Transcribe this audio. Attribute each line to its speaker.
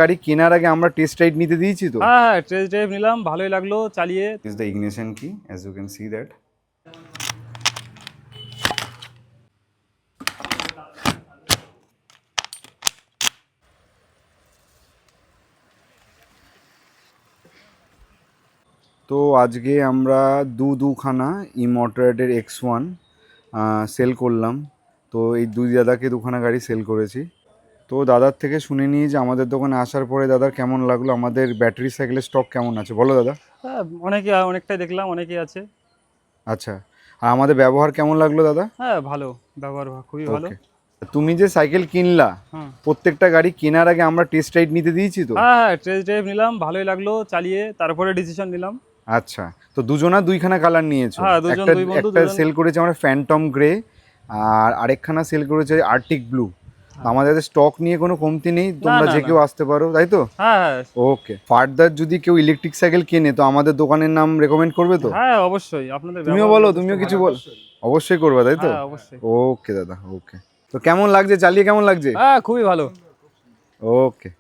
Speaker 1: গাড়ি কেনার আগে আমরা টেস্ট রাইড নিতে দিয়েছি তো।
Speaker 2: হ্যাঁ, টেস্ট ড্রাইভ নিলাম, ভালোই লাগলো চালিয়ে।
Speaker 1: This is the ignition key, as you can see that. তো আজকে আমরা দুখানা ইমোটরেটের X1 সেল করলাম। তো এই দুই দাদাকে দুখানা গাড়ি সেল করেছি। তো দাদার থেকে শুনে নিই যে আমাদের দোকানে আসার পরে দাদার কেমন লাগলো, আমাদের ব্যাটারি সাইকেলের স্টক কেমন আছে, বলো দাদা।
Speaker 2: হ্যাঁ, অনেকটাই দেখলাম, অনেকেই আছে।
Speaker 1: আচ্ছা, আর আমাদের ব্যবহার কেমন লাগলো দাদা?
Speaker 2: হ্যাঁ, ভালো ব্যবহার, খুবই ভালো।
Speaker 1: ওকে, তুমি যে সাইকেল কিনলা,
Speaker 2: হ্যাঁ
Speaker 1: প্রত্যেকটা গাড়ি কেনার আগে আমরা টেস্ট রাইড নিতে দিয়েছি তো।
Speaker 2: হ্যাঁ, টেস্ট ড্রাইভ নিলাম, ভালোই লাগলো চালিয়ে, তারপরে ডিসিশন নিলাম।
Speaker 1: আচ্ছা, তো দুজনা দুইখানা কালার নিয়েছো।
Speaker 2: হ্যাঁ, দুই বন্ধু
Speaker 1: একটা সেল করেছে আমরা ফ্যান্টম গ্রে, আর আরেকখানা সেল করেছে আর্টিক ব্লু। আমাদের স্টক নিয়ে কোনো কমতি নেই, তোমরা যে কেউ আসতে পারো, তাই তো?
Speaker 2: হ্যাঁ হ্যাঁ
Speaker 1: ওকে, ফার্দার যদি কেউ ইলেকট্রিক সাইকেল কেনে তো আমাদের দোকানের নাম রেকমেন্ড করবে তো?
Speaker 2: হ্যাঁ, অবশ্যই আপনাদের
Speaker 1: তুমিও বলো, তুমিও কিছু বল। অবশ্যই করবে, তাই তো?
Speaker 2: হ্যাঁ, অবশ্যই।
Speaker 1: ওকে দাদা, ওকে। তো কেমন লাগছে চালিয়ে, কেমন লাগছে?
Speaker 2: হ্যাঁ, খুবই ভালো।
Speaker 1: ওকে।